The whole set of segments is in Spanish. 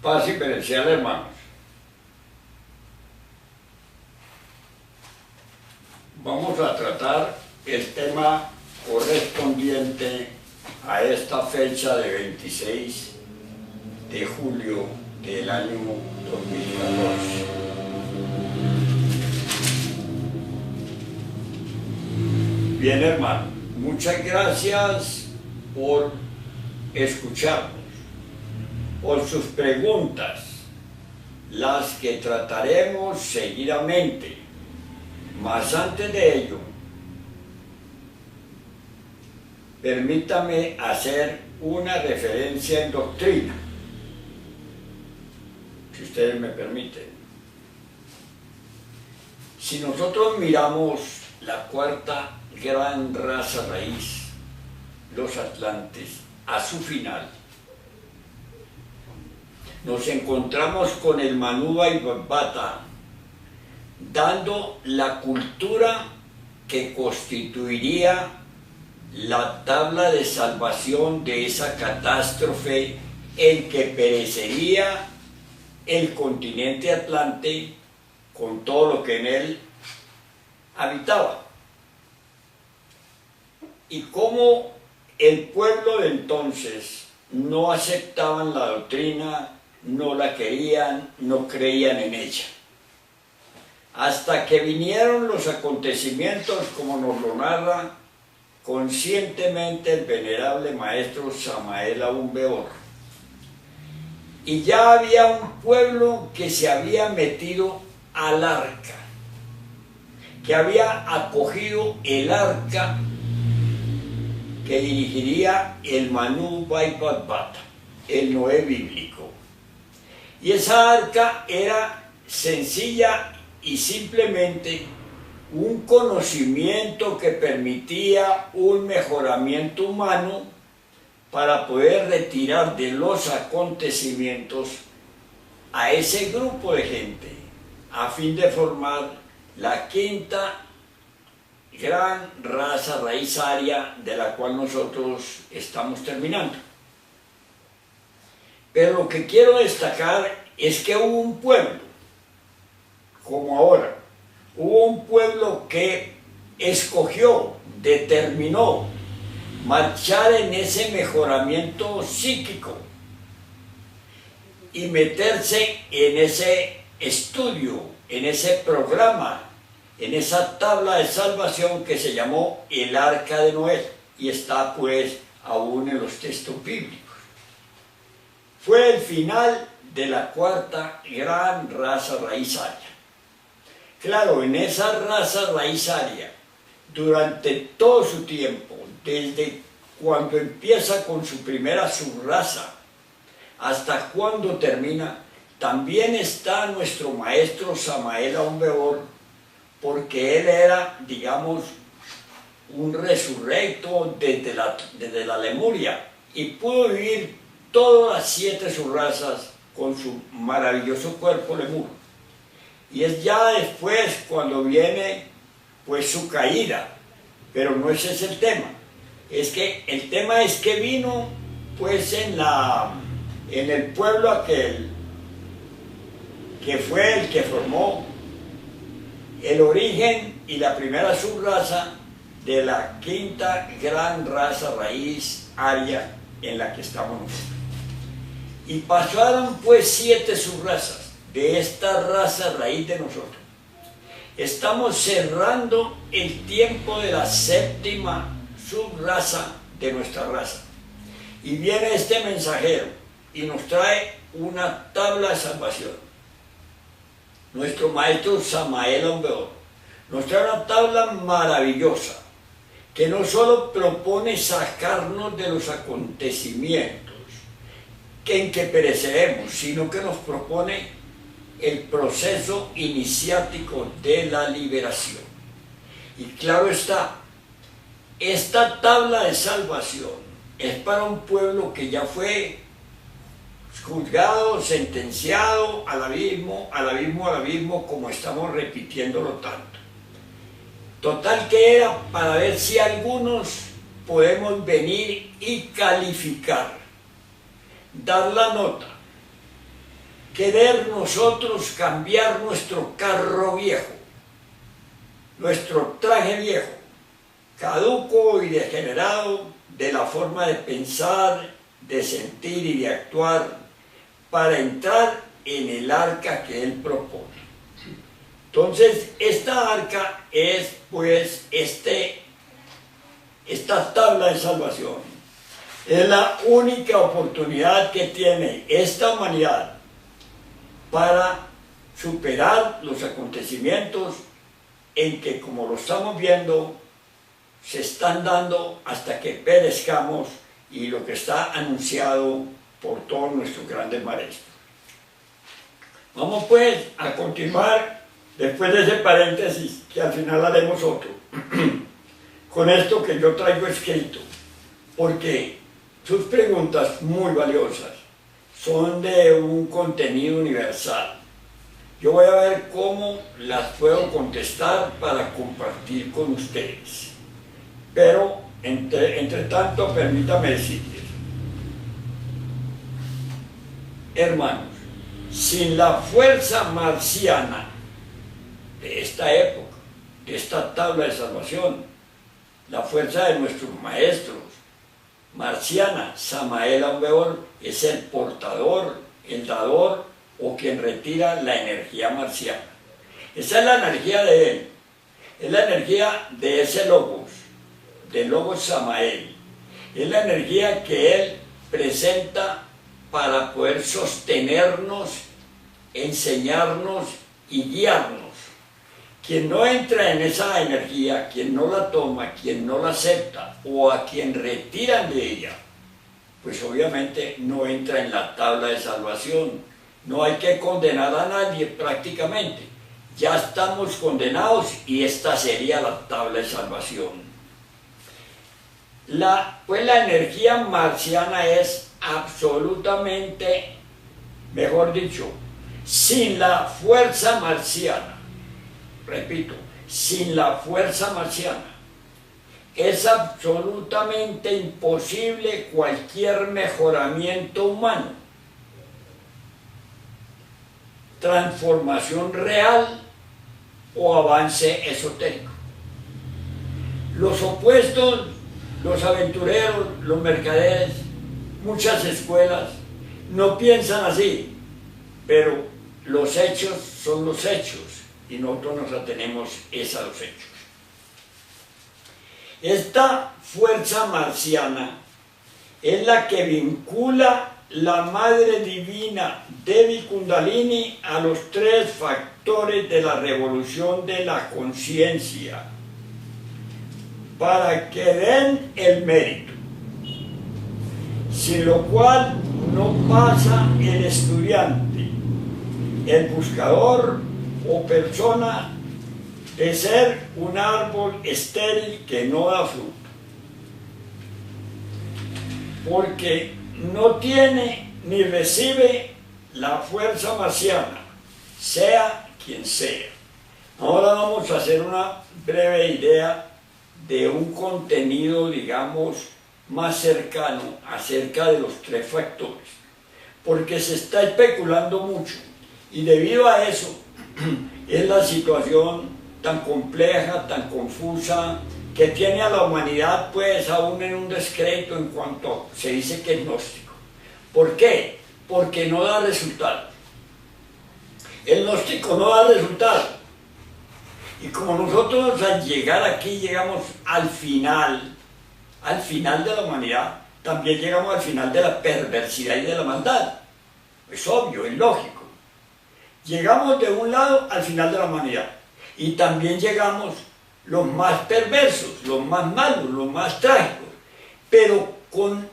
Paz y bendición, hermanos. Vamos a tratar el tema correspondiente a esta fecha de 26 de julio del año 2014. Bien, hermano, muchas gracias por escucharnos, por sus preguntas, las que trataremos seguidamente. Mas antes de ello, permítame hacer una referencia en doctrina, si ustedes me permiten. Si nosotros miramos la cuarta gran raza raíz, los atlantes, a su final, nos encontramos con el Manú Baibarbata, dando la cultura que constituiría la tabla de salvación de esa catástrofe en que perecería el continente Atlante con todo lo que en él habitaba. Y cómo el pueblo de entonces no aceptaban la doctrina, no la querían, no creían en ella. Hasta que vinieron los acontecimientos, como nos lo narra conscientemente el venerable maestro Samael Aún Weor. Y ya había un pueblo que se había metido al arca, que había acogido el arca que dirigiría el Manú Baibarbata, el Noé bíblico. Y esa arca era sencilla y simplemente un conocimiento que permitía un mejoramiento humano para poder retirar de los acontecimientos a ese grupo de gente, a fin de formar la quinta gran raza raíz aria de la cual nosotros estamos terminando. Pero lo que quiero destacar es que hubo un pueblo, como ahora, hubo un pueblo que escogió, determinó marchar en ese mejoramiento psíquico y meterse en ese estudio, en ese programa, en esa tabla de salvación que se llamó el Arca de Noé, y está pues aún en los textos bíblicos. Fue el final de la cuarta gran raza raíz aria. Claro, en esa raza raíz aria, durante todo su tiempo, desde cuando empieza con su primera subraza hasta cuando termina, también está nuestro maestro Samael Aún Weor, porque él era, digamos, un resurrecto desde la Lemuria y pudo vivir todas las 7 subrazas con su maravilloso cuerpo lemur. Y es ya después cuando viene pues su caída, pero no ese es el tema. Es que el tema es que vino pues en el pueblo aquel que fue el que formó el origen y la primera subraza de la quinta gran raza raíz aria en la que estamos nosotros. Y pasaron pues 7 subrazas de esta raza raíz de nosotros. Estamos cerrando el tiempo de la 7ª subraza de nuestra raza. Y viene este mensajero y nos trae una tabla de salvación. Nuestro maestro Samael Aún Weor nos trae una tabla maravillosa que no solo propone sacarnos de los acontecimientos en que pereceremos, sino que nos propone el proceso iniciático de la liberación. Y claro está, esta tabla de salvación es para un pueblo que ya fue juzgado, sentenciado al abismo, como estamos repitiéndolo tanto. Total que era para ver si algunos podemos venir y calificar, dar la nota querer nosotros cambiar nuestro carro viejo, nuestro traje viejo, caduco y degenerado de la forma de pensar, de sentir y de actuar, para entrar en el arca que Él propone. Entonces, esta arca es pues esta tabla de salvación. Es la única oportunidad que tiene esta humanidad para superar los acontecimientos en que, como lo estamos viendo, se están dando hasta que perezcamos, y lo que está anunciado por todos nuestros grandes maestros. Vamos pues a continuar después de ese paréntesis, que al final haremos otro, con esto que yo traigo escrito, porque sus preguntas muy valiosas son de un contenido universal. Yo voy a ver cómo las puedo contestar para compartir con ustedes. Pero, entre tanto, permítame decirles, hermanos, sin la fuerza marciana de esta época, de esta tabla de salvación, la fuerza de nuestros maestros, marciana, Samael Aumeor es el portador, el dador o quien retira la energía marciana. Esa es la energía de él, es la energía de ese logos, del logos Samael. Es la energía que él presenta para poder sostenernos, enseñarnos y guiarnos. Quien no entra en esa energía, quien no la toma, quien no la acepta o a quien retiran de ella, pues obviamente no entra en la tabla de salvación. No hay que condenar a nadie prácticamente. Ya estamos condenados y esta sería la tabla de salvación. Pues la energía marciana es absolutamente, mejor dicho, sin la fuerza marciana, repito, sin la fuerza marciana, es absolutamente imposible cualquier mejoramiento humano, transformación real o avance esotérico. Los opuestos, los aventureros, los mercaderes, muchas escuelas no piensan así, pero los hechos son los hechos y nosotros nos atenemos a los hechos. Esta fuerza marciana es la que vincula la Madre Divina Devi Kundalini a los tres factores de la revolución de la conciencia, para que den el mérito, sin lo cual no pasa el estudiante, el buscador o persona, de ser un árbol estéril que no da fruto, porque no tiene ni recibe la fuerza marciana, sea quien sea. Ahora vamos a hacer una breve idea de un contenido, digamos, más cercano acerca de los tres factores, porque se está especulando mucho y debido a eso es la situación tan compleja, tan confusa, que tiene a la humanidad pues aún en un descrédito en cuanto se dice que es gnóstico. ¿Por qué? Porque no da resultado. El gnóstico no da resultado. Y como nosotros al llegar aquí llegamos al final de la humanidad, también llegamos al final de la perversidad y de la maldad. Es obvio, es lógico. Llegamos de un lado al final de la humanidad y también llegamos los más perversos, los más malos, los más trágicos, pero con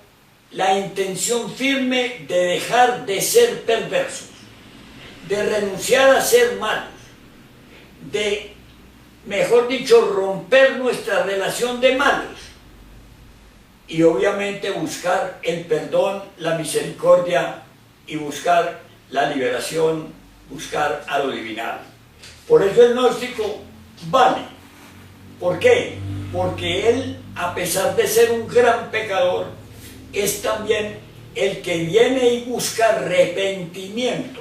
la intención firme de dejar de ser perversos, de renunciar a ser malos, de, mejor dicho, romper nuestra relación de malos y obviamente buscar el perdón, la misericordia y buscar la liberación, buscar a lo divinal. Por eso el gnóstico vale. ¿Por qué? Porque él, a pesar de ser un gran pecador, es también el que viene y busca arrepentimiento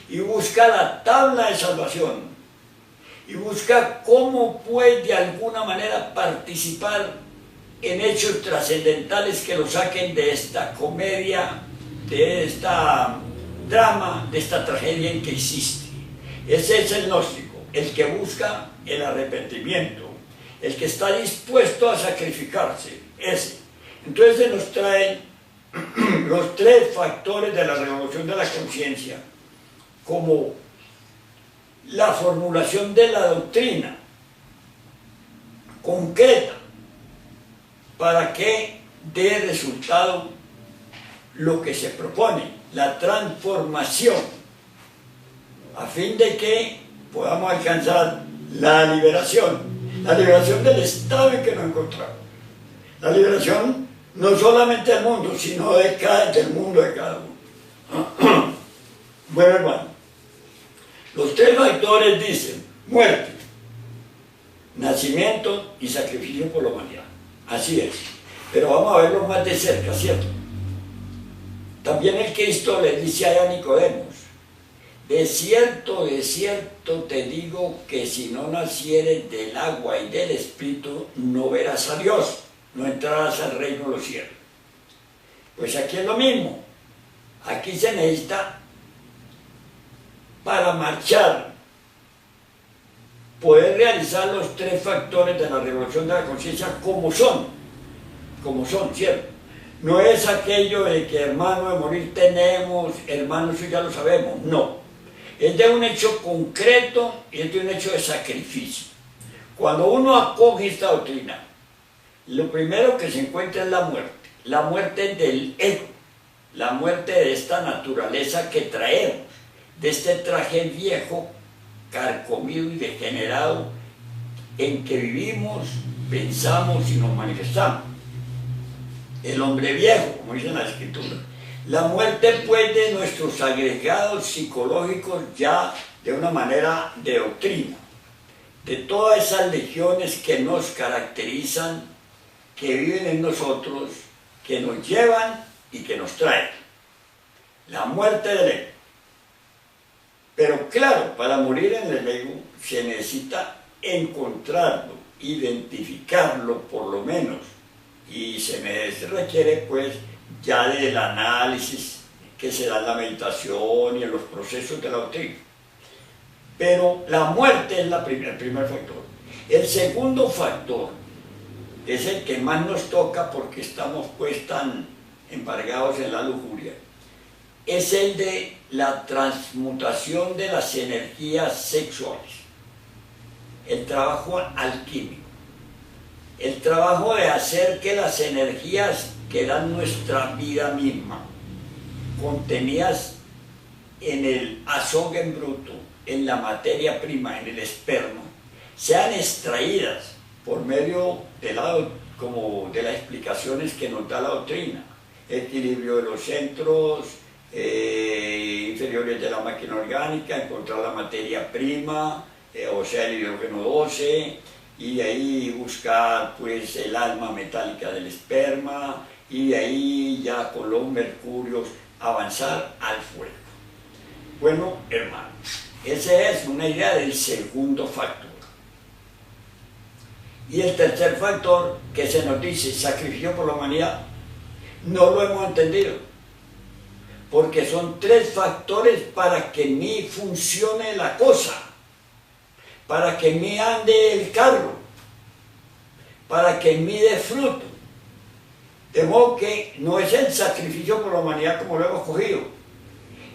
y busca la tabla de salvación y busca cómo puede de alguna manera participar en hechos trascendentales que lo saquen de esta comedia, de esta drama, de esta tragedia en que existe. Ese es el gnóstico, el que busca el arrepentimiento, el que está dispuesto a sacrificarse, ese. Entonces se nos traen los tres factores de la revolución de la conciencia, como la formulación de la doctrina concreta para que dé resultado lo que se propone, la transformación, a fin de que podamos alcanzar la liberación del estado en que nos encontramos, la liberación no solamente del mundo, sino del mundo de cada uno. Bueno, hermano, los tres factores dicen muerte, nacimiento y sacrificio por la humanidad. Así es. Pero vamos a verlo más de cerca, ¿cierto? También el Cristo le dice a Nicodemos: de cierto te digo que si no nacieres del agua y del Espíritu, no verás a Dios, no entrarás al reino de los cielos. Pues aquí es lo mismo. Aquí se necesita, para marchar, poder realizar los tres factores de la revolución de la conciencia como son, ¿cierto? No es aquello de que hermano de morir tenemos, hermano eso ya lo sabemos, no. Es de un hecho concreto y es de un hecho de sacrificio. Cuando uno acoge esta doctrina, lo primero que se encuentra es la muerte del ego, la muerte de esta naturaleza que traemos, de este traje viejo, carcomido y degenerado en que vivimos, pensamos y nos manifestamos. El hombre viejo, como dice la Escritura. La muerte, pues, de nuestros agregados psicológicos ya de una manera de doctrina, de todas esas legiones que nos caracterizan, que viven en nosotros, que nos llevan y que nos traen. La muerte del ego. Pero claro, para morir en el ego se necesita encontrarlo, identificarlo por lo menos, y se requiere pues ya del análisis que se da en la meditación y en los procesos de la doctrina. Pero la muerte es el primer factor. El segundo factor es el que más nos toca porque estamos pues tan embargados en la lujuria. Es el de la transmutación de las energías sexuales, el trabajo alquímico, el trabajo de hacer que las energías que dan nuestra vida misma, contenidas en el azogue en bruto, en la materia prima, en el esperma, sean extraídas por medio de las explicaciones que nos da la doctrina, equilibrio de los centros inferiores de la máquina orgánica, encontrar la materia prima, o sea el hidrógeno 12, y de ahí buscar pues el alma metálica del esperma, y de ahí ya con los mercurios avanzar al fuego. Bueno, hermanos, esa es una idea del segundo factor. Y el tercer factor que se nos dice, sacrificio por la humanidad, no lo hemos entendido. Porque son tres factores para que en mí funcione la cosa, para que en mí ande el carro, para que en mí dé fruto. De modo que no es el sacrificio por la humanidad como lo hemos cogido,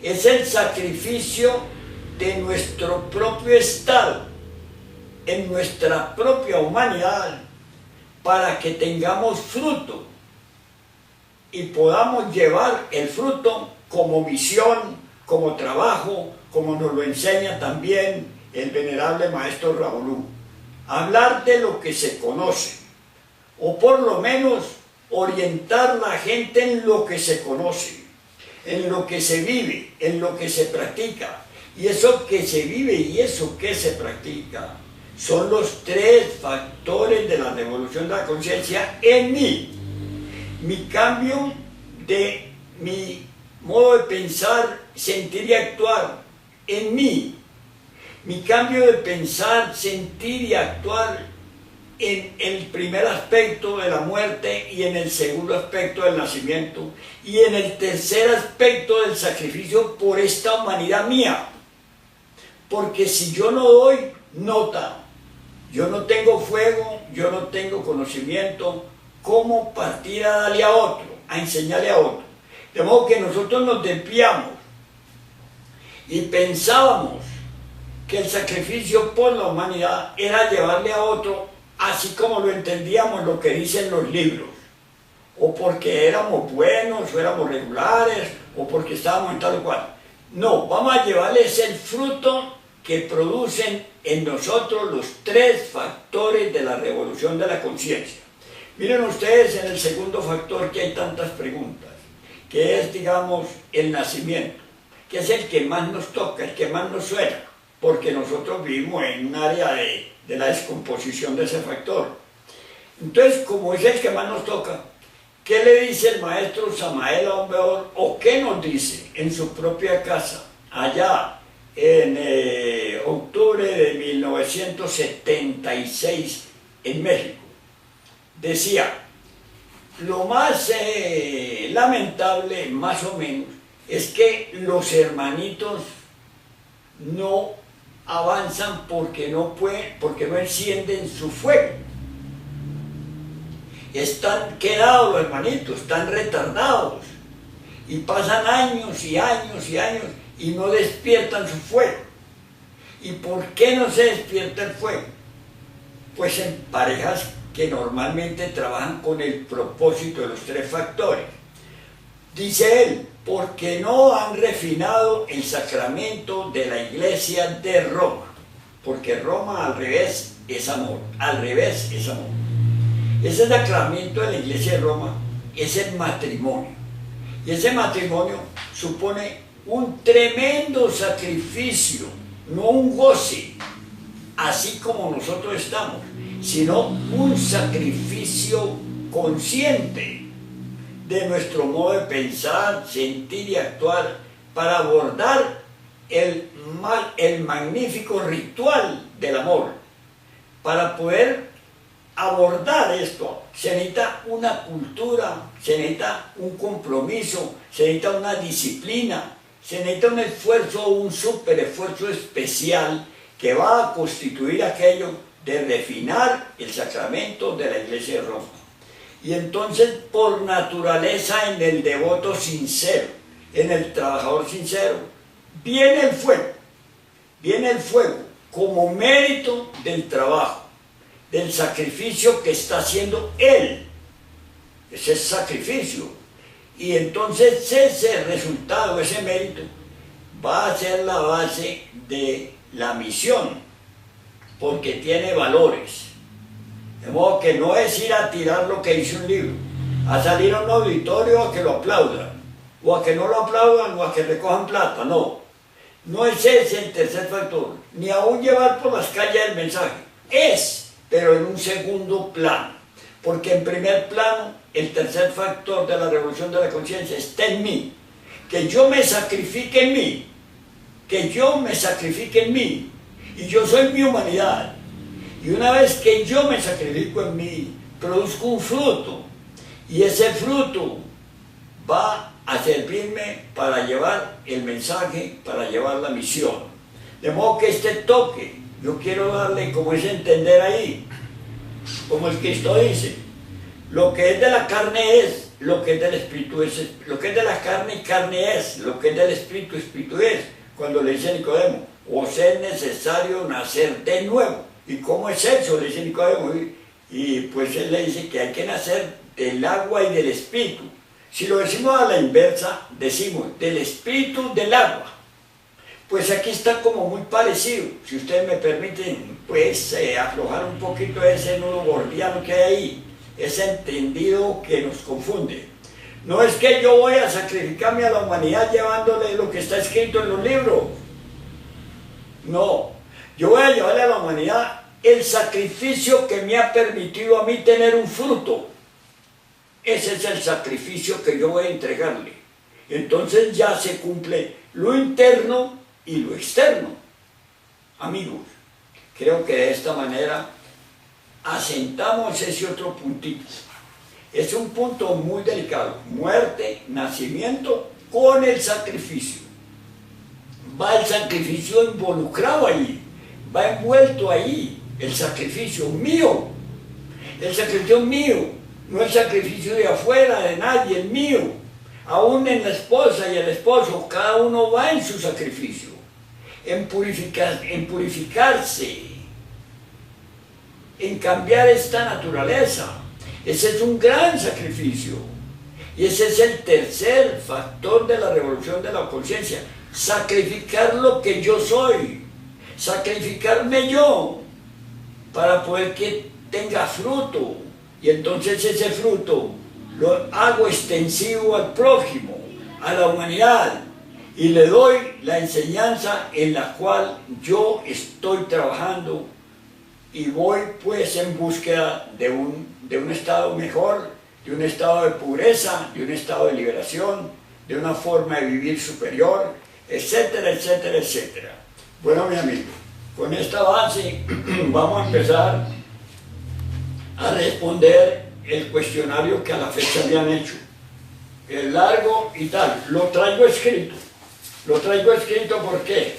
es el sacrificio de nuestro propio estado, en nuestra propia humanidad, para que tengamos fruto y podamos llevar el fruto como misión, como trabajo, como nos lo enseña también el venerable maestro Raúl. Hablar de lo que se conoce, o por lo menos orientar a la gente en lo que se conoce, en lo que se vive, en lo que se practica. Y eso que se vive y eso que se practica son los tres factores de la revolución de la conciencia en mí. Mi cambio de mi modo de pensar, sentir y actuar en mí. Mi cambio de pensar, sentir y actuar en el primer aspecto de la muerte y en el segundo aspecto del nacimiento y en el tercer aspecto del sacrificio por esta humanidad mía. Porque si yo no doy nota, yo no tengo fuego, yo no tengo conocimiento, ¿cómo partir a darle a otro, a enseñarle a otro? De modo que nosotros nos desviamos y pensábamos que el sacrificio por la humanidad era llevarle a otro, así como lo entendíamos, lo que dicen los libros, o porque éramos buenos, o éramos regulares, o porque estábamos en tal o cual. No, vamos a llevarles el fruto que producen en nosotros los tres factores de la revolución de la conciencia. Miren ustedes en el segundo factor que hay tantas preguntas, que es, digamos, el nacimiento, que es el que más nos toca, el que más nos suena, porque nosotros vivimos en un área de la descomposición de ese factor. Entonces, como es el que más nos toca, ¿qué le dice el maestro Samael Aun Weor, o qué nos dice en su propia casa, allá en octubre de 1976 en México? Decía, lo más lamentable, más o menos, es que los hermanitos no avanzan porque no pueden, porque no encienden su fuego. Están quedados los hermanitos, están retardados y pasan años y años y años y no despiertan su fuego. ¿Y por qué no se despierta el fuego? Pues en parejas que normalmente trabajan con el propósito de los tres factores. Dice él, porque no han refinado el sacramento de la Iglesia de Roma, porque Roma al revés es amor, al revés es amor. Ese sacramento de la Iglesia de Roma es el matrimonio, y ese matrimonio supone un tremendo sacrificio, no un goce, así como nosotros estamos, sino un sacrificio consciente de nuestro modo de pensar, sentir y actuar para abordar el magnífico ritual del amor. Para poder abordar esto se necesita una cultura, se necesita un compromiso, se necesita una disciplina, se necesita un esfuerzo, un súper esfuerzo especial que va a constituir aquello de refinar el sacramento de la Iglesia de Roma. Y entonces, por naturaleza, en el devoto sincero, en el trabajador sincero, viene el fuego como mérito del trabajo, del sacrificio que está haciendo él. Ese es sacrificio. Y entonces ese resultado, ese mérito, va a ser la base de la misión, porque tiene valores. De modo que no es ir a tirar lo que dice un libro, a salir a un auditorio a que lo aplaudan, o a que no lo aplaudan, o a que recojan plata, no. No es ese el tercer factor, ni aún llevar por las calles el mensaje. Es, pero en un segundo plano, porque en primer plano el tercer factor de la revolución de la conciencia está en mí, que yo me sacrifique en mí, que yo me sacrifique en mí, y yo soy mi humanidad. Y una vez que yo me sacrifico en mí, produzco un fruto. Y ese fruto va a servirme para llevar el mensaje, para llevar la misión. De modo que este toque, yo quiero darle como es entender ahí, como el Cristo dice, lo que es de la carne es, lo que es del espíritu es, lo que es de la carne, carne es, lo que es del espíritu, espíritu es. Cuando le dice a Nicodemo, os es necesario nacer de nuevo. ¿Y cómo es eso? Le dice Nicodemo. Y pues él le dice que hay que nacer del agua y del espíritu. Si lo decimos a la inversa, decimos del espíritu del agua. Pues aquí está como muy parecido. Si ustedes me permiten, pues aflojar un poquito ese nudo gordiano que hay ahí, ese entendido que nos confunde. No es que yo voy a sacrificarme a la humanidad llevándole lo que está escrito en los libros. No. Yo voy a llevarle a la humanidad el sacrificio que me ha permitido a mí tener un fruto. Ese es el sacrificio que yo voy a entregarle. Entonces ya se cumple lo interno y lo externo. Amigos, creo que de esta manera asentamos ese otro puntito. Es un punto muy delicado. Muerte, nacimiento con el sacrificio. Va el sacrificio involucrado ahí, va envuelto ahí el sacrificio mío. El sacrificio mío, no el sacrificio de afuera, de nadie, el mío. Aún en la esposa y el esposo, cada uno va en su sacrificio, en purificarse, en cambiar esta naturaleza. Ese es un gran sacrificio. Y ese es el tercer factor de la revolución de la conciencia. Sacrificar lo que yo soy, sacrificarme yo, para poder que tenga fruto. Y entonces ese fruto lo hago extensivo al prójimo, a la humanidad, y le doy la enseñanza en la cual yo estoy trabajando, y voy pues en búsqueda de un estado mejor, de un estado de pureza, de un estado de liberación, de una forma de vivir superior, etcétera, etcétera, etcétera. Bueno, mi amigo, con esta base vamos a empezar a responder el cuestionario que a la fecha me han hecho. Es largo y tal, lo traigo escrito. Lo traigo escrito, ¿por qué?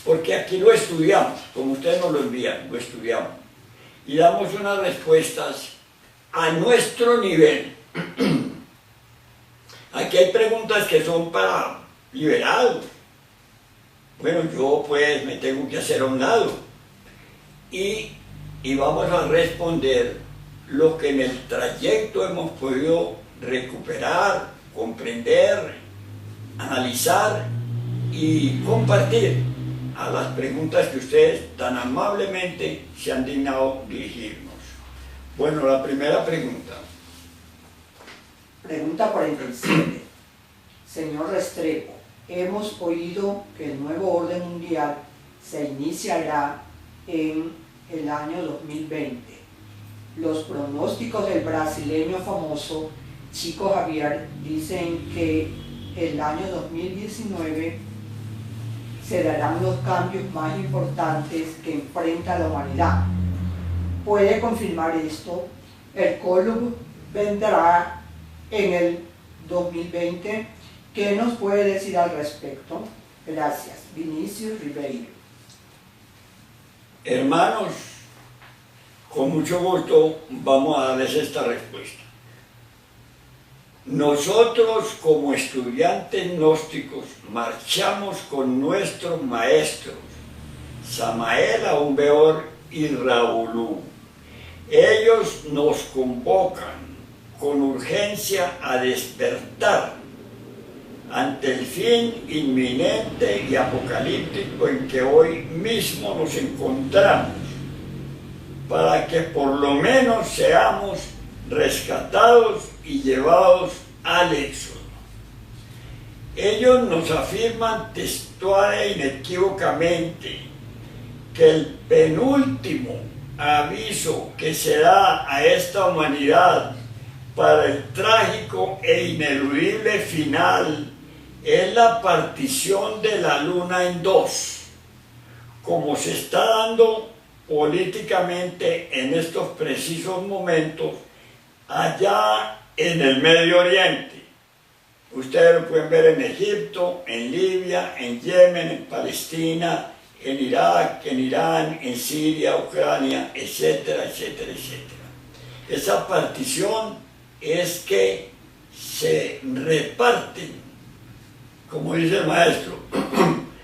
Porque aquí lo estudiamos, como ustedes nos lo envían, lo estudiamos. Y damos unas respuestas a nuestro nivel. Aquí hay preguntas que son para liberados. Bueno, yo pues me tengo que hacer a un lado. Y vamos a responder lo que en el trayecto hemos podido recuperar, comprender, analizar y compartir a las preguntas que ustedes tan amablemente se han dignado dirigirnos. Bueno, la primera pregunta. Pregunta 47. Señor Restrepo, hemos oído que el nuevo orden mundial se iniciará en el año 2020. Los pronósticos del brasileño famoso Chico Xavier dicen que el año 2019 se darán los cambios más importantes que enfrenta la humanidad. ¿Puede confirmar esto? ¿El Cólub vendrá en el 2020? ¿Qué nos puede decir al respecto? Gracias. Vinicius Ribeiro. Hermanos, con mucho gusto vamos a darles esta respuesta. Nosotros como estudiantes gnósticos marchamos con nuestros maestros, Samael Aumbeor y Raulú. Ellos nos convocan con urgencia a despertar ante el fin inminente y apocalíptico en que hoy mismo nos encontramos, para que por lo menos seamos rescatados y llevados al éxodo. Ellos nos afirman textual e inequívocamente que el penúltimo aviso que se da a esta humanidad para el trágico e ineludible final es la partición de la luna en dos, como se está dando políticamente en estos precisos momentos allá en el Medio Oriente. Ustedes lo pueden ver en Egipto, en Libia, en Yemen, en Palestina, en Irak, en Irán, en Siria, Ucrania, etcétera, etcétera, etcétera. Esa partición es que se reparten, como dice el maestro,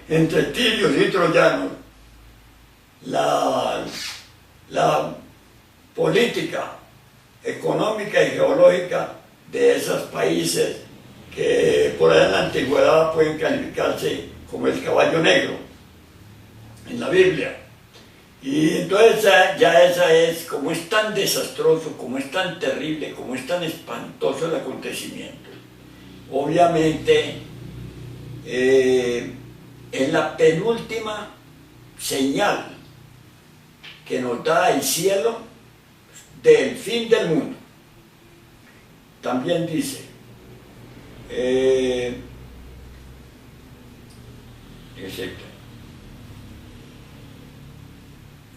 entre tirios y troyanos, la política económica y geológica de esos países que por ahí en la antigüedad pueden calificarse como el caballo negro en la Biblia. Y entonces ya esa es, como es tan desastroso, como es tan terrible, como es tan espantoso el acontecimiento. Obviamente es la penúltima señal que nos da el cielo del fin del mundo. También dice, etc.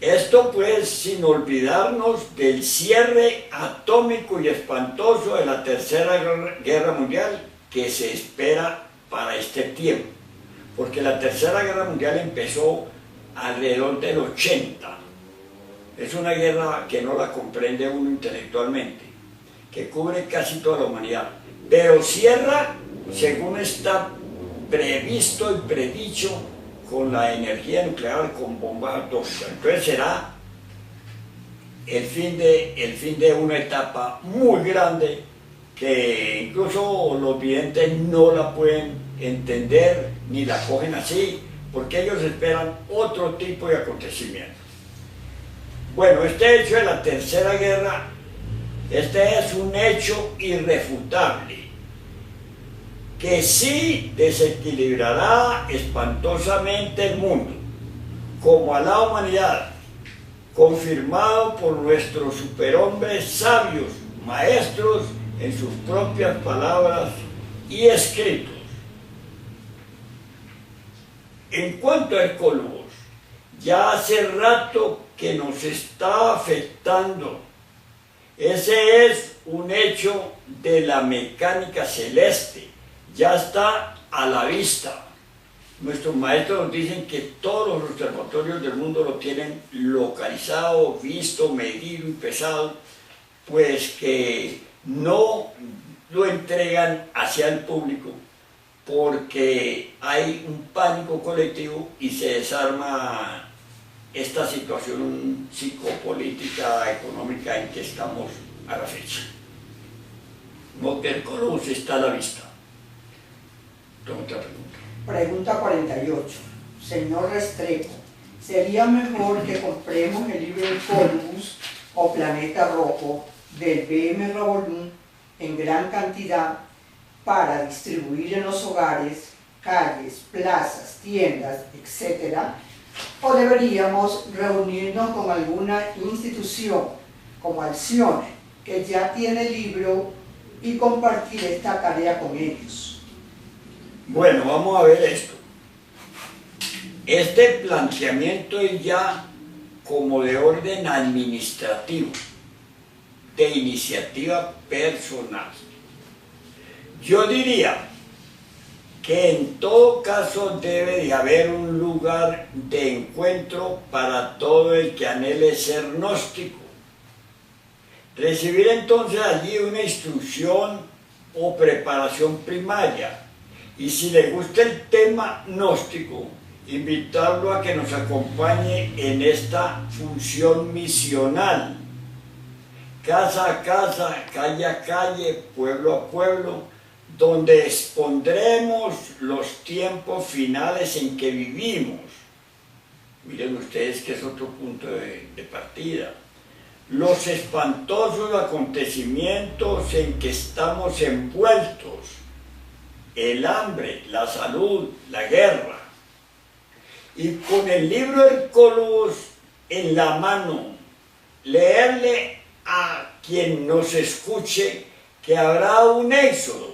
Esto pues sin olvidarnos del cierre atómico y espantoso de la Tercera Guerra Mundial que se espera para este tiempo, porque la Tercera Guerra Mundial empezó alrededor del 80. Es una guerra que no la comprende uno intelectualmente, que cubre casi toda la humanidad, pero cierra, según está previsto y predicho, con la energía nuclear, con bombas atómicas. Entonces será el fin de una etapa muy grande que incluso los videntes no la pueden entender ni la cogen así, porque ellos esperan otro tipo de acontecimientos. Bueno, este hecho de la Tercera Guerra, este es un hecho irrefutable, que sí desequilibrará espantosamente el mundo, como a la humanidad, confirmado por nuestros superhombres sabios, maestros en sus propias palabras y escritos. En cuanto a Hercólogos, ya hace rato que nos está afectando. Ese es un hecho de la mecánica celeste. Ya está a la vista. Nuestros maestros nos dicen que todos los observatorios del mundo lo tienen localizado, visto, medido y pesado, pues que no lo entregan hacia el público porque hay un pánico colectivo y se desarma esta situación psicopolítica, económica en que estamos a la fecha. No, que Hercólogos está a la vista. Otra pregunta. Pregunta 48. Señor Restrepo, ¿sería mejor que compremos el libro Hercólogos o Planeta Rojo del B.M. Ravolún en gran cantidad para distribuir en los hogares, calles, plazas, tiendas, etc.? ¿O deberíamos reunirnos con alguna institución como Alcione, que ya tiene el libro, y compartir esta tarea con ellos? Bueno, vamos a ver esto. Este planteamiento es ya como de orden administrativo, de iniciativa personal. Yo diría que en todo caso debe de haber un lugar de encuentro para todo el que anhele ser gnóstico. Recibir entonces allí una instrucción o preparación primaria. Y si le gusta el tema gnóstico, invitarlo a que nos acompañe en esta función misional. Casa a casa, calle a calle, pueblo a pueblo, donde expondremos los tiempos finales en que vivimos. Miren ustedes que es otro punto de partida. Los espantosos acontecimientos en que estamos envueltos. El hambre, la salud, la guerra. Y con el libro Hercólogos en la mano, leerle a quien nos escuche que habrá un éxodo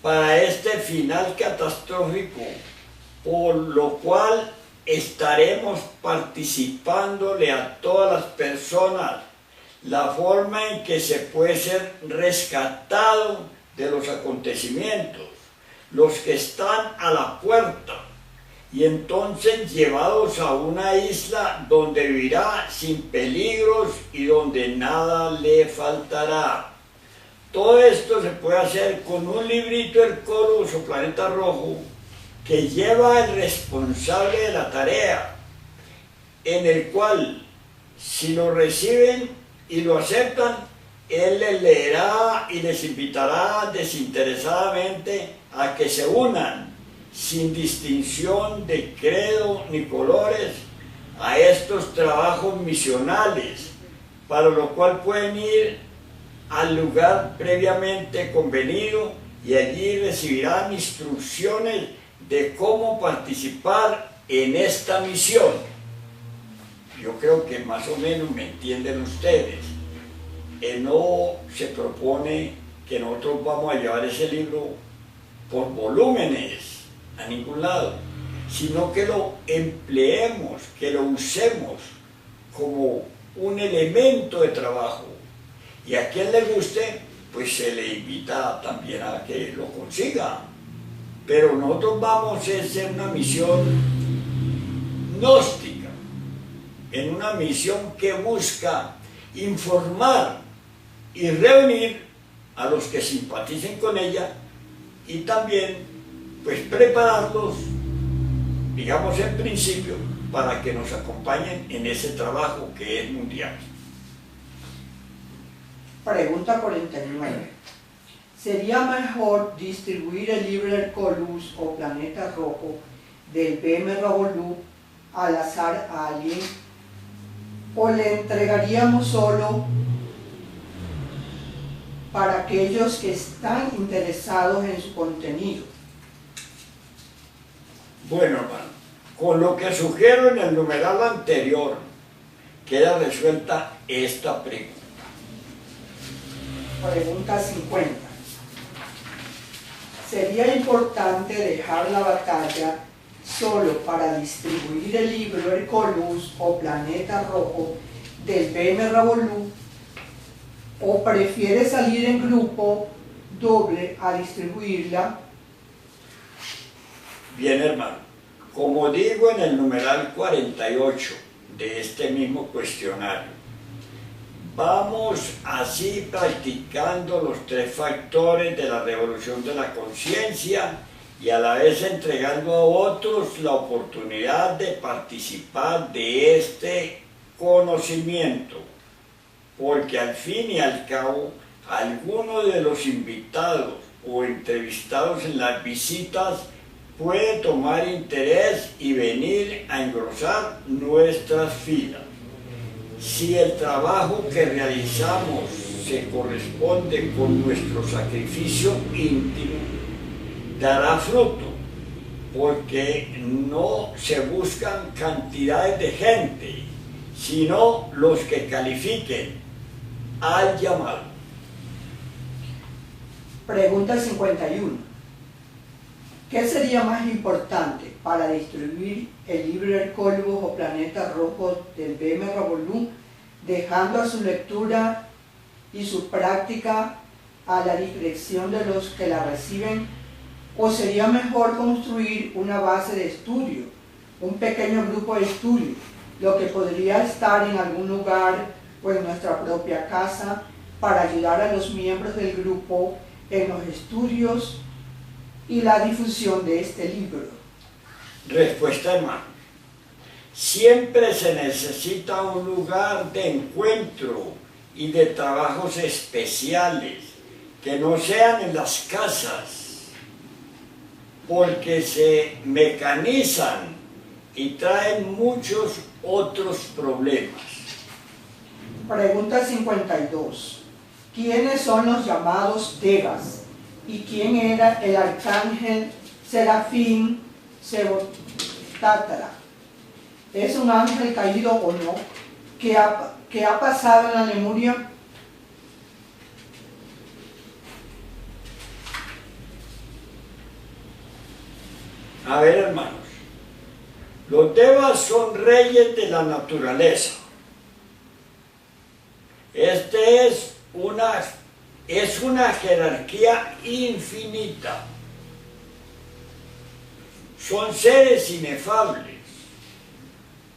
para este final catastrófico, por lo cual estaremos participándole a todas las personas la forma en que se puede ser rescatado de los acontecimientos, los que están a la puerta, y entonces llevados a una isla donde vivirá sin peligros y donde nada le faltará. Todo esto se puede hacer con un librito Hercólogos o Planeta Rojo que lleva el responsable de la tarea, en el cual, si lo reciben y lo aceptan, él les leerá y les invitará desinteresadamente a que se unan, sin distinción de credo ni colores, a estos trabajos misionales, para lo cual pueden ir al lugar previamente convenido y allí recibirán instrucciones de cómo participar en esta misión. Yo creo que más o menos me entienden ustedes. No se propone que nosotros vamos a llevar ese libro por volúmenes a ningún lado, sino que lo empleemos, que lo usemos como un elemento de trabajo. Y a quien le guste, pues se le invita también a que lo consiga. Pero nosotros vamos a hacer una misión gnóstica, en una misión que busca informar y reunir a los que simpaticen con ella y también pues prepararlos, digamos en principio, para que nos acompañen en ese trabajo que es mundial. Pregunta 49. ¿Sería mejor distribuir el libro Hercolus o Planeta Rojo del BM Revolú al azar a alguien, o le entregaríamos solo para aquellos que están interesados en su contenido? Bueno, hermano, con lo que sugiero en el numeral anterior, queda resuelta esta pregunta. Pregunta 50. ¿Sería importante dejar la batalla solo para distribuir el libro Hercolus o Planeta Rojo del BM Revolú, o prefiere salir en grupo doble a distribuirla? Bien, hermano, como digo en el numeral 48 de este mismo cuestionario, vamos así practicando los 3 factores de la revolución de la conciencia y a la vez entregando a otros la oportunidad de participar de este conocimiento, porque al fin y al cabo, alguno de los invitados o entrevistados en las visitas puede tomar interés y venir a engrosar nuestras filas. Si el trabajo que realizamos se corresponde con nuestro sacrificio íntimo, dará fruto, porque no se buscan cantidades de gente, sino los que califiquen al llamado. Pregunta 51. ¿Qué sería más importante para distribuir el libro Hercolus o Planeta Rojo del BM Revolú, dejando a su lectura y su práctica a la discreción de los que la reciben, o sería mejor construir una base de estudio, un pequeño grupo de estudio, lo que podría estar en algún lugar o en nuestra propia casa, para ayudar a los miembros del grupo en los estudios y la difusión de este libro? Respuesta, hermano. Siempre se necesita un lugar de encuentro y de trabajos especiales que no sean en las casas, porque se mecanizan y traen muchos otros problemas. Pregunta 52. ¿Quiénes son los llamados devas? ¿Y quién era el arcángel Serafín Sebotátara? ¿Es un ángel caído o no? ¿Qué ha pasado en la Lemuria? A ver, hermanos, los devas son reyes de la naturaleza. Este es una jerarquía infinita. Son seres inefables.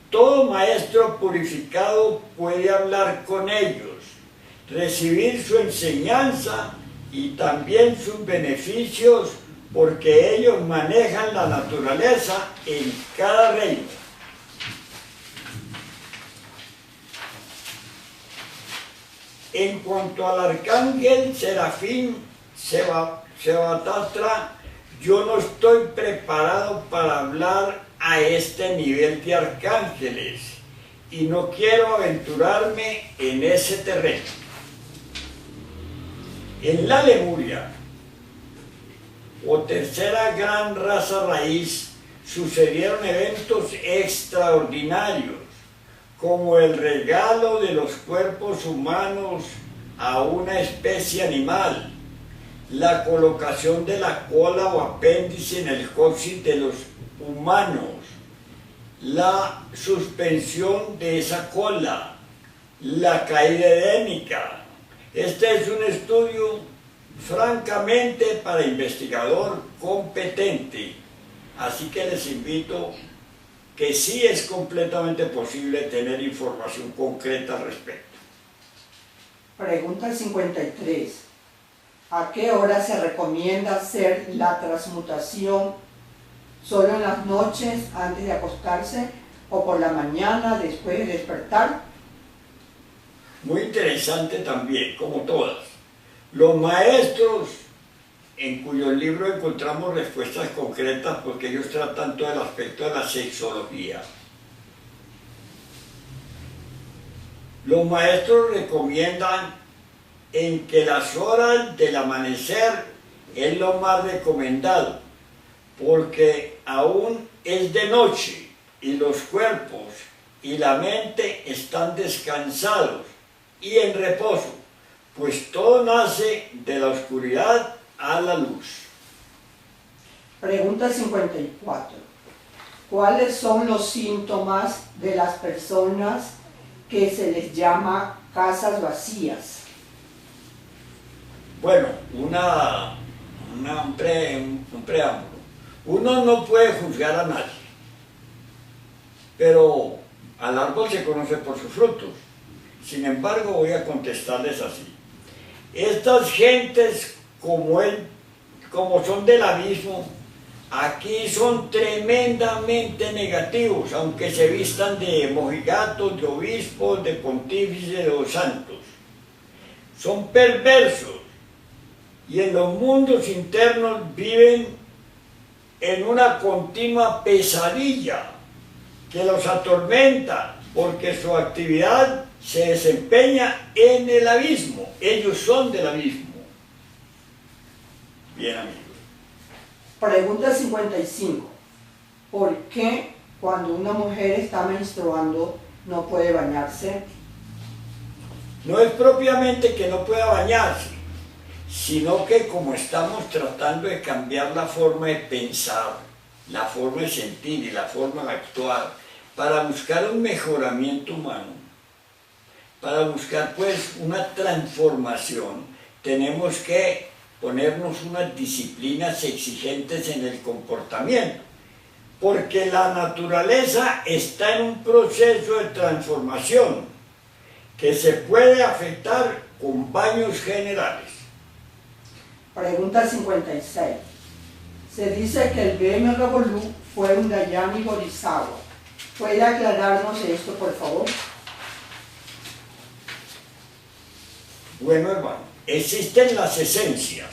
Todo maestro purificado puede hablar con ellos, recibir su enseñanza y también sus beneficios, porque ellos manejan la naturaleza en cada reino. En cuanto al arcángel Serafín Sebotátara, yo no estoy preparado para hablar a este nivel de arcángeles y no quiero aventurarme en ese terreno. En la Lemuria, o tercera gran raza raíz, sucedieron eventos extraordinarios, como el regalo de los cuerpos humanos a una especie animal, la colocación de la cola o apéndice en el coxis de los humanos, la suspensión de esa cola, la caída edénica. Este es un estudio francamente para investigador competente, así que les invito que sí es completamente posible tener información concreta al respecto. Pregunta 53. ¿A qué hora se recomienda hacer la transmutación? ¿Solo en las noches antes de acostarse o por la mañana después de despertar? Muy interesante también, como todas. Los maestros, en cuyos libros encontramos respuestas concretas porque ellos tratan todo el aspecto de la sexología. Los maestros recomiendan en que las horas del amanecer es lo más recomendado, porque aún es de noche y los cuerpos y la mente están descansados y en reposo, pues todo nace de la oscuridad a la luz. Pregunta 54. ¿Cuáles son los síntomas de las personas que se les llama casas vacías? Bueno, un preámbulo. Uno no puede juzgar a nadie, pero al árbol se conoce por sus frutos. Sin embargo, voy a contestarles así. Estas gentes, como son del abismo, aquí son tremendamente negativos, aunque se vistan de mojigatos, de obispos, de pontífices, de los santos. Son perversos y en los mundos internos viven en una continua pesadilla que los atormenta porque su actividad se desempeña en el abismo. Ellos son del abismo. Bien, amigos. Pregunta 55. ¿Por qué cuando una mujer está menstruando no puede bañarse? No es propiamente que no pueda bañarse, sino que como estamos tratando de cambiar la forma de pensar, la forma de sentir y la forma de actuar, para buscar un mejoramiento humano, para buscar pues una transformación, tenemos que ponernos unas disciplinas exigentes en el comportamiento, porque la naturaleza está en un proceso de transformación que se puede afectar con baños generales. Pregunta 56. Se dice que el BMW fue un Dayani Bodhisattva. ¿Puede aclararnos esto, por favor? Bueno, hermano, existen las esencias.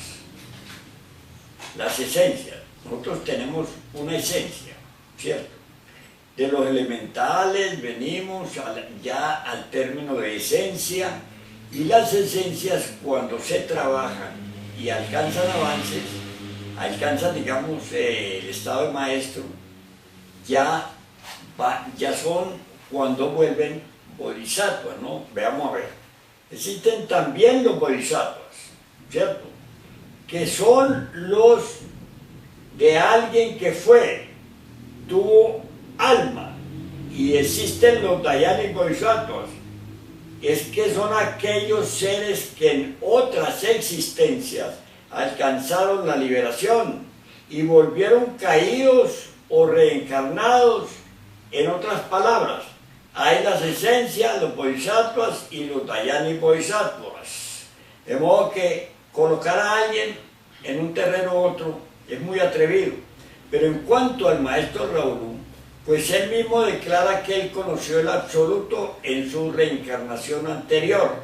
Las esencias. Nosotros tenemos una esencia, ¿cierto? De los elementales venimos ya al término de esencia, y las esencias cuando se trabajan y alcanzan avances, alcanzan, digamos, el estado de maestro, ya son cuando vuelven bodhisattvas, ¿no? Veamos a ver. Existen también los bodhisattvas, ¿cierto? Que son los de alguien que tuvo alma, y existen los Dayani Bodhisattvas, es que son aquellos seres que en otras existencias alcanzaron la liberación y volvieron caídos o reencarnados. En otras palabras, hay las esencias, los Bodhisattvas y los Dayani Bodhisattvas. De modo que colocar a alguien en un terreno u otro es muy atrevido. Pero en cuanto al maestro Raúl, pues él mismo declara que él conoció el absoluto en su reencarnación anterior,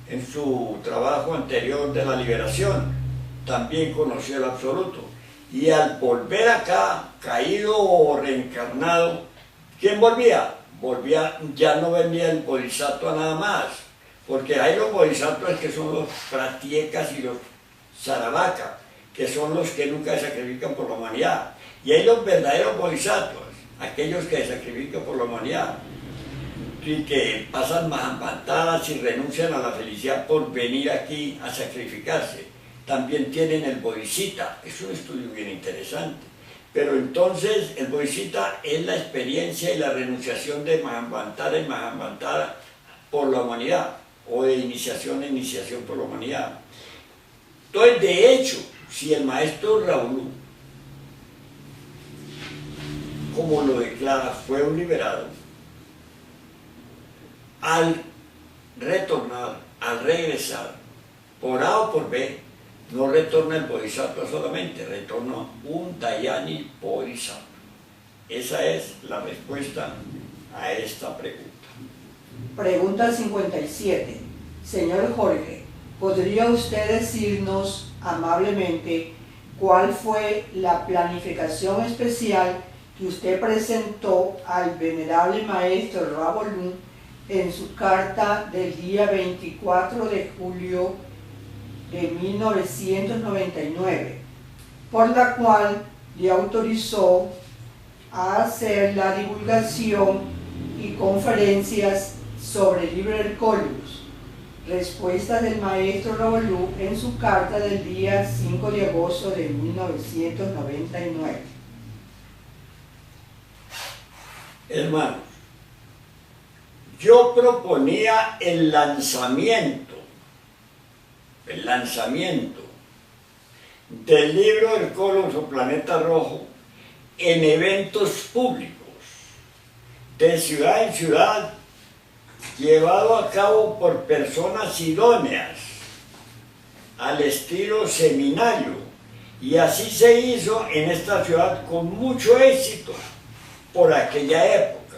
en su trabajo anterior de la liberación, también conoció el absoluto. Y al volver acá, caído o reencarnado, ¿quién volvía? Ya no venía el bodhisattva nada más, porque hay los bodhisattvas que son los pratyekas y los sarabaka, que son los que nunca se sacrifican por la humanidad. Y hay los verdaderos bodhisattvas, aquellos que se sacrifican por la humanidad y que pasan mahampantadas y renuncian a la felicidad por venir aquí a sacrificarse. También tienen el bodhisattva, es un estudio bien interesante. Pero entonces el Bodhisattva es la experiencia y la renunciación de Mahamantara y Mahamantara por la humanidad, o de iniciación a iniciación por la humanidad. Entonces, de hecho, si el maestro Raúl, como lo declara, fue un liberado, al retornar, al regresar, por A o por B, no retorna el Bodhisattva solamente, retorna un Dhyani Bodhisattva. Esa es la respuesta a esta pregunta. Pregunta 57. Señor Jorge, ¿podría usted decirnos amablemente cuál fue la planificación especial que usted presentó al venerable maestro Ravolú en su carta del día 24 de julio de 1999, por la cual le autorizó a hacer la divulgación y conferencias sobre Liber Hercolius? Respuesta del maestro Ravolú en su carta del día 5 de agosto de 1999. Hermanos, yo proponía el lanzamiento del libro Hercolius o Planeta Rojo en eventos públicos, de ciudad en ciudad, llevado a cabo por personas idóneas, al estilo seminario, y así se hizo en esta ciudad con mucho éxito por aquella época.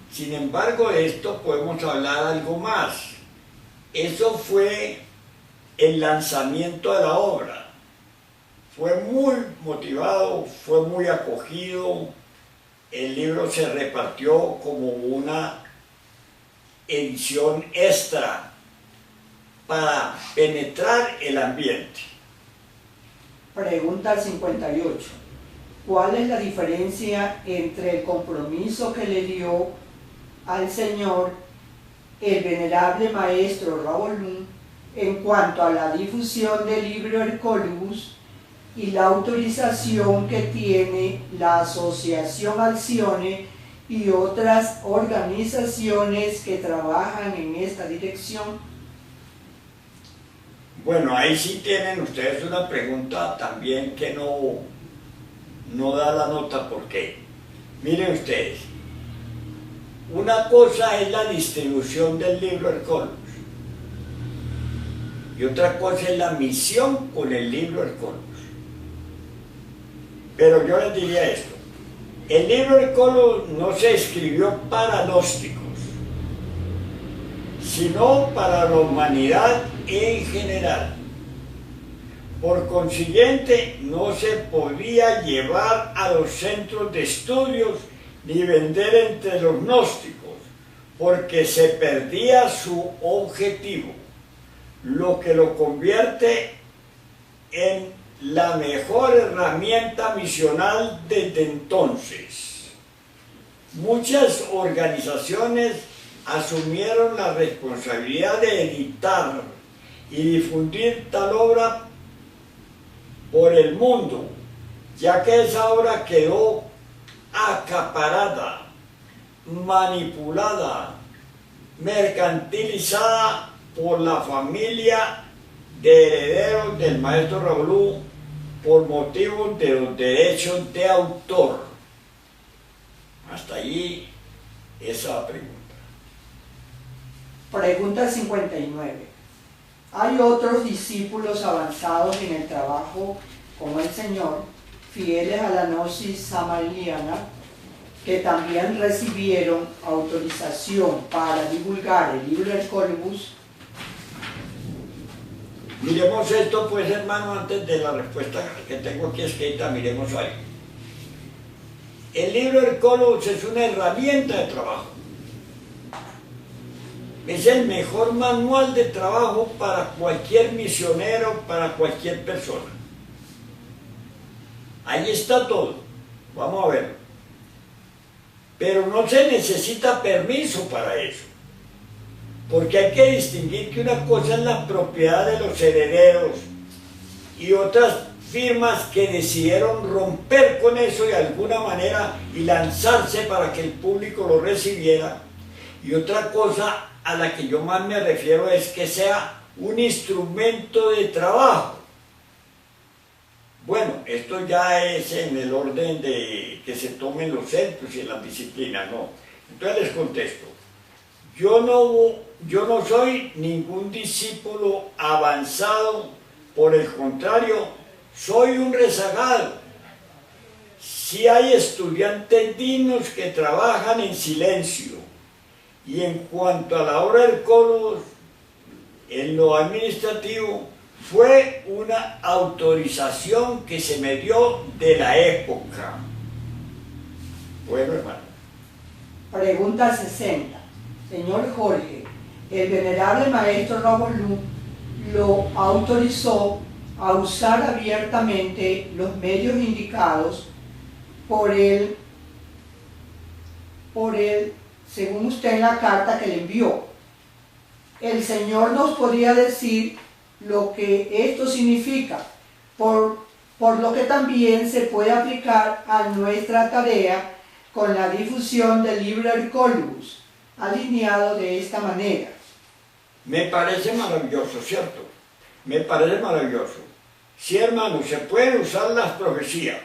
Sin embargo, de esto podemos hablar algo más. Eso fue el lanzamiento de la obra. Fue muy motivado, fue muy acogido. El libro se repartió como una edición extra para penetrar el ambiente. Pregunta 58. ¿Cuál es la diferencia entre el compromiso que le dio al Señor el venerable maestro Ravolú en cuanto a la difusión del libro Hercolius y la autorización que tiene la Asociación Alcione y otras organizaciones que trabajan en esta dirección? Bueno, ahí sí tienen ustedes una pregunta también que no da la nota. ¿Por qué? Miren ustedes, una cosa es la distribución del libro Hercolius y otra cosa es la misión con el libro Hercolius. Pero yo les diría esto: el libro Hercolius no se escribió para gnósticos, sino para la humanidad en general. Por consiguiente, no se podía llevar a los centros de estudios ni vender entre los gnósticos, porque se perdía su objetivo, lo que lo convierte en la mejor herramienta misional desde entonces. Muchas organizaciones asumieron la responsabilidad de editar y difundir tal obra por el mundo, ya que esa obra quedó acaparada, manipulada, mercantilizada por la familia de herederos del maestro Ravolú por motivos de los derechos de autor. Hasta allí esa pregunta. Pregunta 59. Hay otros discípulos avanzados en el trabajo con el Señor, fieles a la gnosis samariana, que también recibieron autorización para divulgar el libro Hercolius. Miremos esto, pues, hermano, antes de la respuesta que tengo aquí escrita, miremos ahí. El libro Hercolius es una herramienta de trabajo. Es el mejor manual de trabajo para cualquier misionero, para cualquier persona. Ahí está todo. Vamos a verlo. Pero no se necesita permiso para eso. Porque hay que distinguir que una cosa es la propiedad de los herederos y otras firmas que decidieron romper con eso de alguna manera y lanzarse para que el público lo recibiera. Y otra cosa a la que yo más me refiero es que sea un instrumento de trabajo. Bueno, esto ya es en el orden de que se tomen los centros y las disciplinas, ¿no? Entonces les contesto, yo no soy ningún discípulo avanzado, por el contrario, soy un rezagado. Sí hay estudiantes dignos que trabajan en silencio, y en cuanto a la obra del coro, en lo administrativo, fue una autorización que se me dio de la época. Bueno, hermano. Pregunta 60. Señor Jorge, el venerable maestro Ravolú lo autorizó a usar abiertamente los medios indicados por él, según usted en la carta que le envió. El Señor nos podría decir lo que esto significa, por lo que también se puede aplicar a nuestra tarea con la difusión del Liber Colibus, alineado de esta manera. Me parece maravilloso, ¿cierto? Me parece maravilloso. Sí, hermano, se pueden usar las profecías.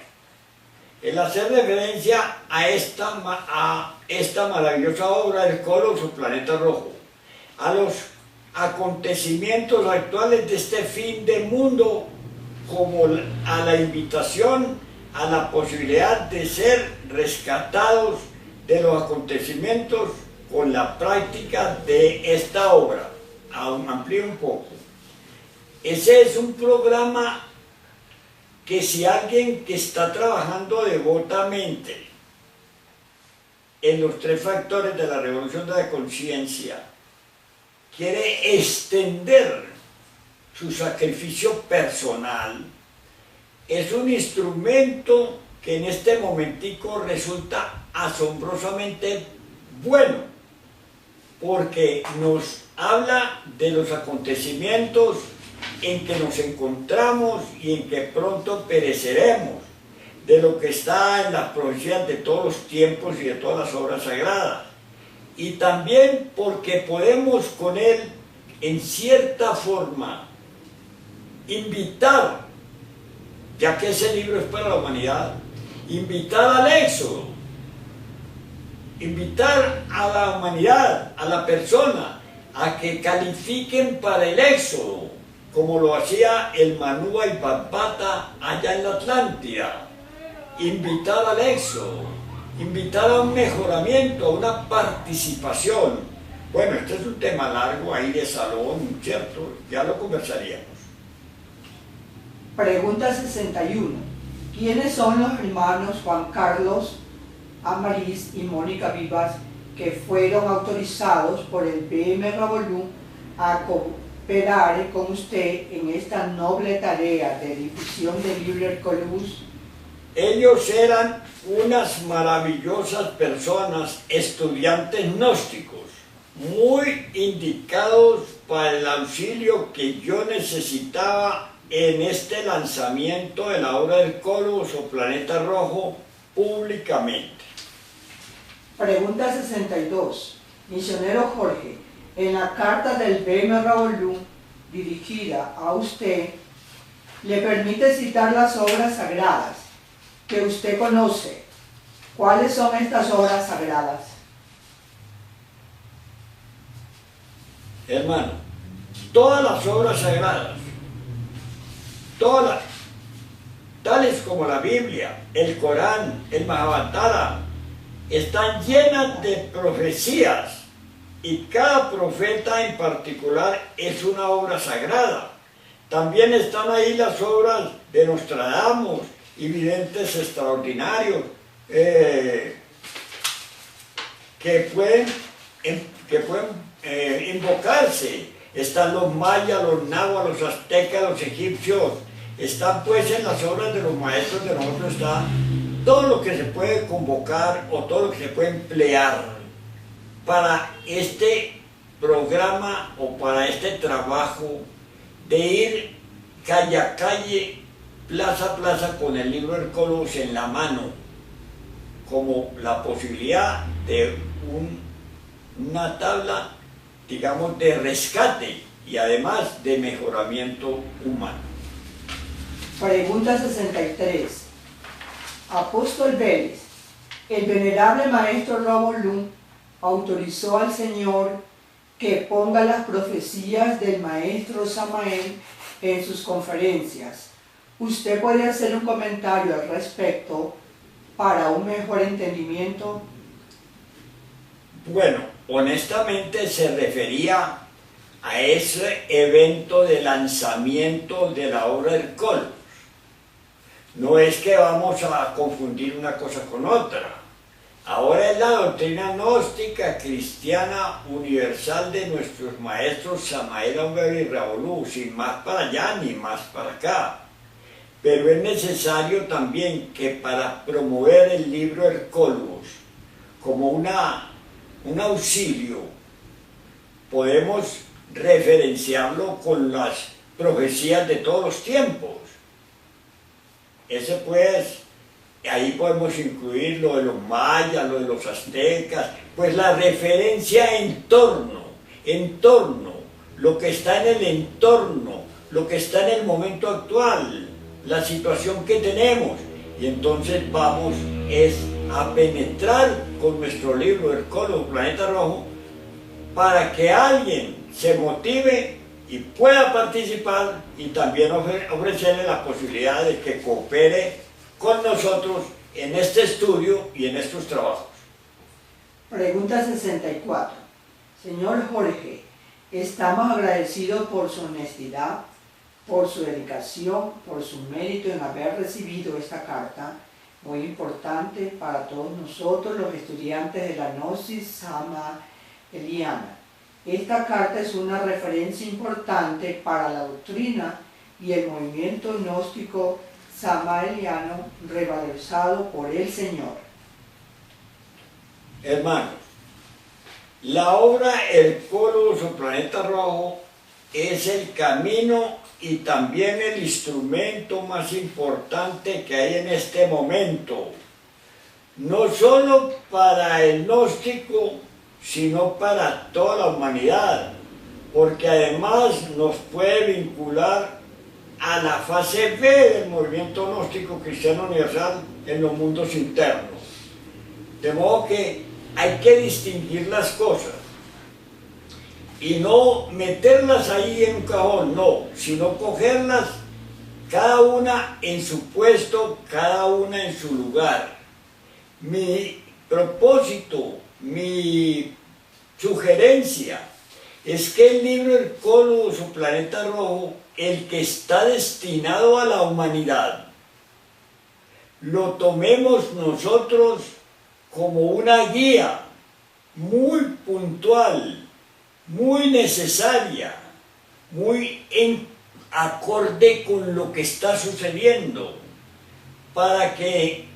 El hacer referencia a esta maravillosa obra del Colos o Planeta Rojo, a los acontecimientos actuales de este fin de mundo, como a la invitación a la posibilidad de ser rescatados de los acontecimientos con la práctica de esta obra. Aún amplío un poco. Ese es un programa que si alguien que está trabajando devotamente en los 3 factores de la revolución de la conciencia quiere extender su sacrificio personal, es un instrumento que en este momentico resulta asombrosamente bueno, porque nos habla de los acontecimientos en que nos encontramos y en que pronto pereceremos, de lo que está en las profecías de todos los tiempos y de todas las obras sagradas, y también porque podemos con él, en cierta forma, invitar, ya que ese libro es para la humanidad, invitar al éxodo, invitar a la humanidad, a la persona, a que califiquen para el éxodo, como lo hacía el Manúa y Papata allá en la Atlántida. Invitar al éxodo, invitar a un mejoramiento, a una participación. Bueno, este es un tema largo ahí de salón, ¿cierto? Ya lo conversaríamos. Pregunta 61. ¿Quiénes son los hermanos Juan Carlos Amariz y Mónica Vivas que fueron autorizados por el BM Ravolú a cooperar con usted en esta noble tarea de difusión del Liber Colibus? Ellos eran unas maravillosas personas, estudiantes gnósticos, muy indicados para el auxilio que yo necesitaba en este lanzamiento de la obra del Colibus o Planeta Rojo públicamente. Pregunta 62. Misionero Jorge, en la carta del BM Ravolú dirigida a usted, le permite citar las obras sagradas que usted conoce. ¿Cuáles son estas obras sagradas? Hermano, todas las obras sagradas, todas, tales como la Biblia, el Corán, el Mahabharata, están llenas de profecías y cada profeta en particular es una obra sagrada. También están ahí las obras de Nostradamus y videntes extraordinarios que pueden invocarse. Están los mayas, los nahuas, los aztecas, los egipcios. Están pues en las obras de los maestros de nosotros, está todo lo que se puede convocar o todo lo que se puede emplear para este programa o para este trabajo de ir calle a calle plaza a plaza con el libro Hercólogos en la mano, como la posibilidad de una tabla, digamos, de rescate y además de mejoramiento humano. Pregunta 63. Apóstol Vélez, el venerable maestro Robolum autorizó al Señor que ponga las profecías del maestro Samael en sus conferencias. ¿Usted puede hacer un comentario al respecto para un mejor entendimiento? Bueno, honestamente se refería a ese evento de lanzamiento de la obra Hercólogos. No es que vamos a confundir una cosa con otra. Ahora es la doctrina gnóstica cristiana universal de nuestros maestros Samael Aumberg y Ravolú, sin más para allá ni más para acá. Pero es necesario también que para promover el libro Hercólogos como un auxilio, podemos referenciarlo con las profecías de todos los tiempos. Ese pues, ahí podemos incluir lo de los mayas, lo de los aztecas, pues la referencia en torno, lo que está en el entorno, lo que está en el momento actual, la situación que tenemos. Y entonces vamos a penetrar con nuestro libro Hercólogos, Planeta Rojo, para que alguien se motive y pueda participar y también ofrecerle la posibilidad de que coopere con nosotros en este estudio y en estos trabajos. Pregunta 64. Señor Jorge, estamos agradecidos por su honestidad, por su dedicación, por su mérito en haber recibido esta carta, muy importante para todos nosotros los estudiantes de la Gnosis Samaeliana. Esta carta es una referencia importante para la doctrina y el movimiento gnóstico samaeliano revalorizado por el Señor. Hermanos, la obra Hercólogos o Planeta Rojo es el camino y también el instrumento más importante que hay en este momento, no solo para el gnóstico, sino para toda la humanidad, porque además nos puede vincular a la fase B del movimiento gnóstico cristiano universal en los mundos internos. De modo que hay que distinguir las cosas y no meterlas ahí en un cajón, no, sino cogerlas cada una en su puesto, cada una en su lugar. Mi propósito, mi sugerencia es que el libro Hercólogos o Planeta Rojo, el que está destinado a la humanidad, lo tomemos nosotros como una guía muy puntual, muy necesaria, muy en acorde con lo que está sucediendo, para que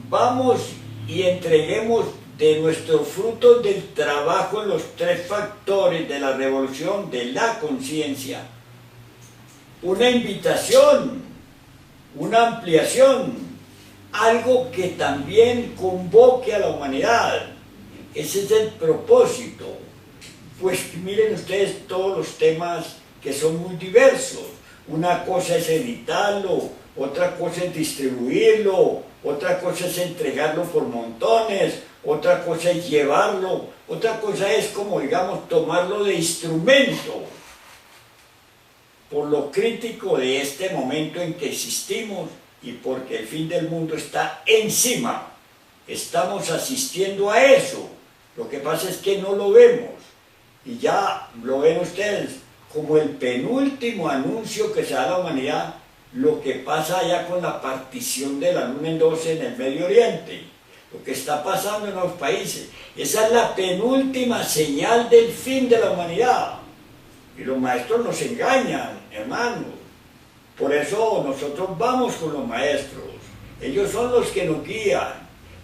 vamos y entreguemos de nuestros frutos del trabajo en los tres factores de la revolución de la conciencia, una invitación, una ampliación, algo que también convoque a la humanidad. Ese es el propósito. Pues miren ustedes todos los temas que son muy diversos. Una cosa es editarlo, otra cosa es distribuirlo, otra cosa es entregarlo por montones, otra cosa es llevarlo, otra cosa es como digamos tomarlo de instrumento. Por lo crítico de este momento en que existimos y porque el fin del mundo está encima, estamos asistiendo a eso. Lo que pasa es que no lo vemos y ya lo ven ustedes como el penúltimo anuncio que se da a la humanidad, lo que pasa allá con la partición de la luna en 12 en el Medio Oriente, lo que está pasando en los países. Esa es la penúltima señal del fin de la humanidad. Y los maestros nos engañan, hermanos. Por eso nosotros vamos con los maestros. Ellos son los que nos guían,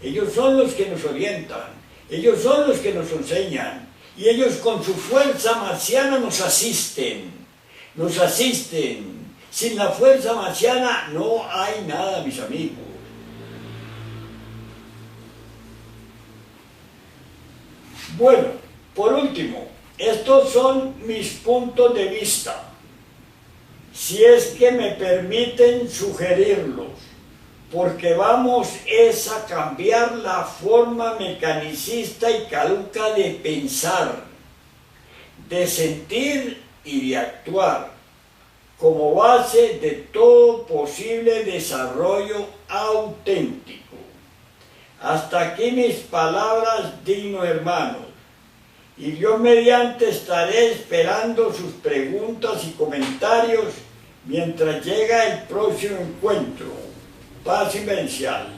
ellos son los que nos orientan, ellos son los que nos enseñan. Y ellos con su fuerza marciana nos asisten, Sin la fuerza marciana no hay nada, mis amigos. Bueno, por último, estos son mis puntos de vista, si es que me permiten sugerirlos, porque vamos es a cambiar la forma mecanicista y caduca de pensar, de sentir y de actuar, como base de todo posible desarrollo auténtico. Hasta aquí mis palabras, dignos hermanos, y Dios mediante estaré esperando sus preguntas y comentarios mientras llega el próximo encuentro. Paz invencial.